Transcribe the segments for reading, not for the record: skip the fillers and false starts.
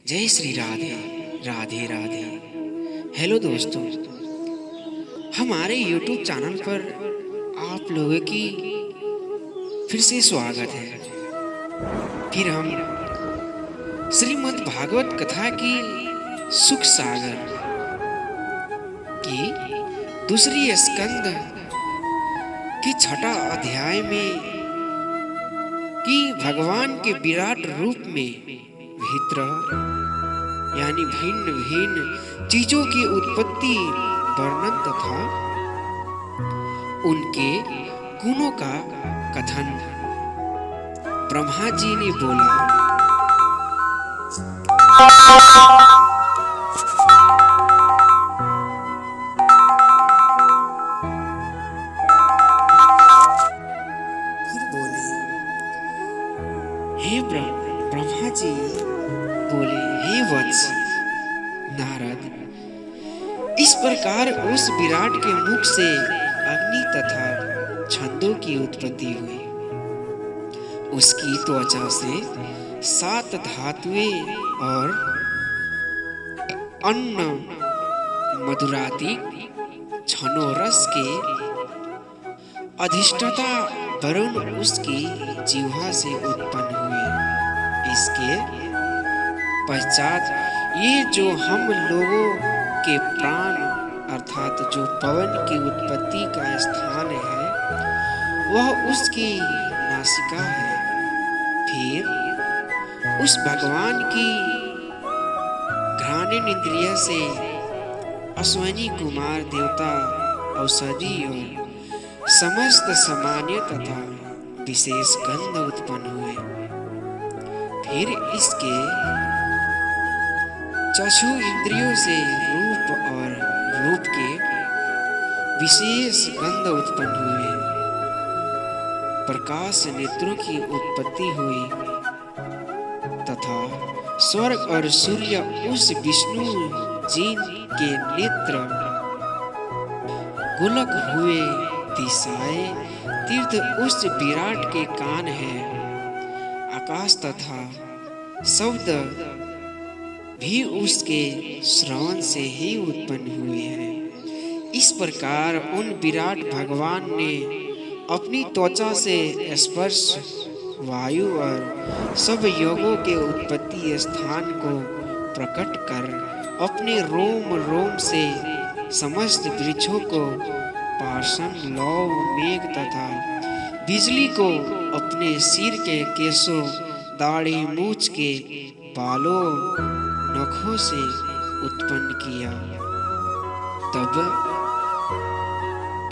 जय श्री राधे राधे राधे। हेलो दोस्तों, हमारे YouTube चैनल पर आप लोगों की फिर से स्वागत है। फिर हम श्रीमद् भागवत कथा की सुख सागर की दूसरी स्कंद की छठा अध्याय में कि भगवान के विराट रूप में भीतर यानी भिन्न भिन्न चीजों की उत्पत्ति वर्णन तथा उनके गुणों का कथन ब्रह्मा जी ने बोला। फिर बोले, हे ब्रह्मा जी बोले, हे वत्स नारद, इस प्रकार उस विराट के मुख से अग्नि तथा छंदों की उत्पत्ति हुई। उसकी त्वचा से 7 धातुएं और अन्न मधुरादि छनों रस के अधिष्ठाता वरुण उसकी जिह्वा से उत्पन्न हुए। इसके पश्चात ये जो हम लोगों के प्राण अर्थात जो पवन की उत्पत्ति का स्थान है वह उसकी नासिका है। फिर उस भगवान की घ्राण इंद्रिय से अश्विनी कुमार देवता औषधि और समस्त सामान्य तथा विशेष गंध उत्पन्न हुए। फिर इसके चक्षु इंद्रियों से रूप और रूप के विशेष गंध उत्पन्न हुए। प्रकाश नेत्रों की उत्पत्ति हुई तथा स्वर्ग और सूर्य उस विष्णु जी के नेत्र गोलक हुए। दिशाएं तीर्थ उस विराट के कान है। आकाश तथा शब्द भी उसके श्रवण से ही उत्पन्न हुए हैं। इस प्रकार उन विराट भगवान ने अपनी त्वचा से स्पर्श वायु और सब योगों के उत्पत्ति स्थान को प्रकट कर अपने रोम रोम से समस्त वृक्षों को, पाषाण लौह मेघ तथा बिजली को अपने सिर के केशों, दाढ़ी मूछ के बालों, नखों से उत्पन्न किया। तब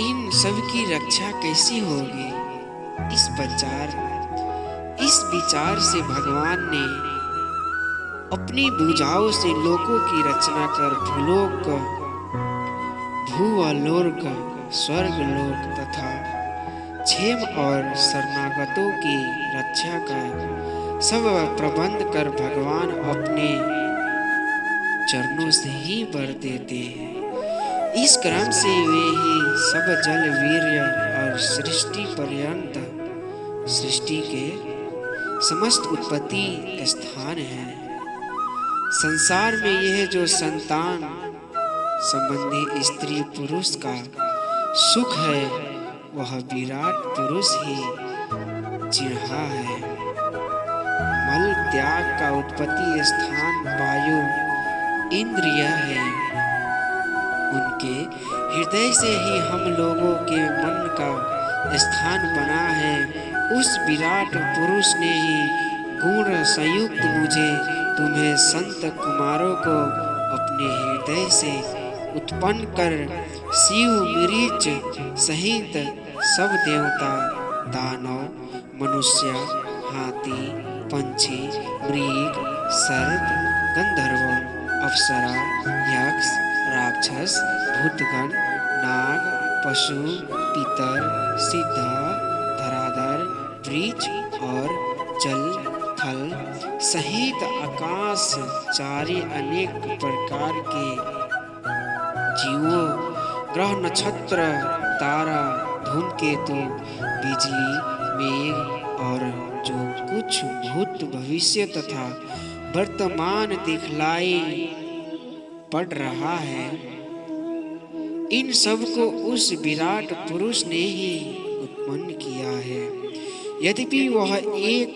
इन सब की रक्षा कैसी होगी? इस विचार से भगवान ने अपनी भुजाओं से लोकों की रचना कर भूलोक, भूअलोक, स्वर्गलोक तथा क्षेम और शरणागतों की रक्षा कर सब प्रबंध कर भगवान अपने चरणों से ही वर देते हैं। इस क्रम से वे ही सब जल वीर्य और सृष्टि पर्यंत सृष्टि के समस्त उत्पत्ति स्थान है। संसार में यह जो संतान संबंधी स्त्री पुरुष का सुख है वह विराट पुरुष ही चिन्हा है। मल त्याग का उत्पत्ति स्थान वायु इंद्रिय है। उनके हृदय से ही हम लोगों के मन का स्थान बना है। उस विराट पुरुष ने ही गुण संयुक्त मुझे तुम्हें संत कुमारों को अपने हृदय से उत्पन्न कर शिव मरीच सहित सब देवता, दानव, मनुष्य, हाथी, पंछी, मृग, सर्प, गंधर्व, अप्सरा, यक्ष, राक्षस, भूतगण, नाग, पशु, पितर, सिद्ध, धराधर, वृक्ष और जल थल सहित आकाश चारे अनेक प्रकार के जीवों, ग्रह, नक्षत्र, तारा, धूमकेतु, बिजली, मेघ और जो कुछ भूत भविष्य तथा वर्तमान दिखलाई पड़ रहा है, इन सब को उस विराट पुरुष ने ही उत्पन्न किया है। यद्यपि वह एक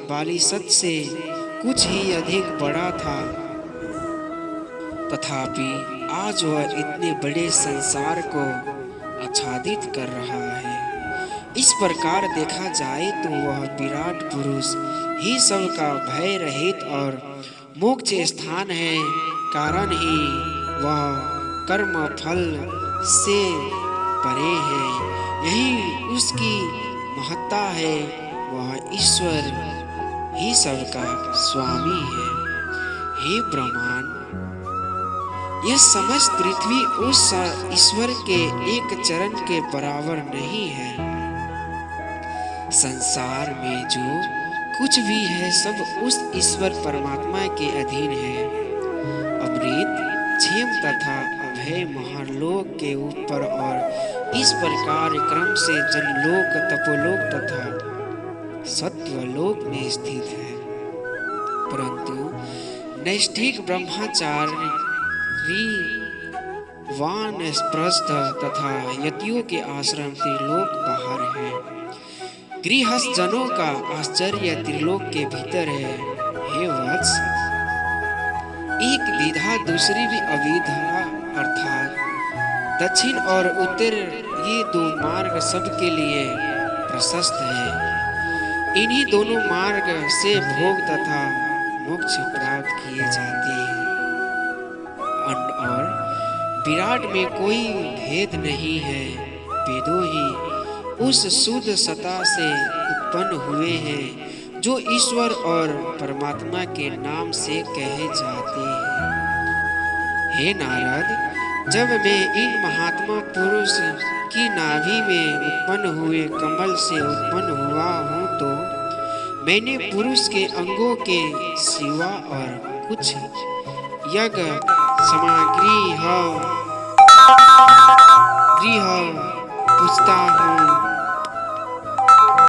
बालिशत से कुछ ही अधिक बड़ा था, तथापि आज वह इतने बड़े संसार को आच्छादित कर रहा है। इस प्रकार देखा जाए तो वह विराट पुरुष ही सबका भय रहित और मोक्ष स्थान है, कारण ही वह कर्म फल से परे है। यही उसकी महत्ता है, वह ईश्वर ही सबका स्वामी है। हे ब्रह्मांड, यह समस्त पृथ्वी उस ईश्वर के एक चरण के बराबर नहीं है। संसार में जो कुछ भी है सब उस ईश्वर परमात्मा के अधीन है। अमृत, क्षेम तथा अभय महालोक के ऊपर और इस प्रकार क्रम से जनलोक, तपोलोक तथा सत्वलोक में स्थित है। परंतु नैष्ठिक ब्रह्मचारी, वानप्रस्थ तथा यतियों के आश्रम त्रिलोक बाहर है। गृहस्थ जनों का आश्चर्य त्रिलोक के भीतर है। हे वत्स, एक विधा दूसरी भी अविधा अर्थात दक्षिण और उत्तर, ये दो मार्ग सबके लिए प्रशस्त है। इन्हीं दोनों मार्ग से भोग तथा मोक्ष प्राप्त किए जाते हैं। और विराट में कोई भेद नहीं है। वेदों ही उस शुद्ध सत्ता से उत्पन्न हुए हैं जो ईश्वर और परमात्मा के नाम से कहे जाते हैं। हे नारद, जब मैं इन महात्मा पुरुष की नाभि में उत्पन्न हुए कमल से उत्पन्न हुआ हूँ, तो मैंने पुरुष के अंगों के सिवा और कुछ यज्ञ सामग्री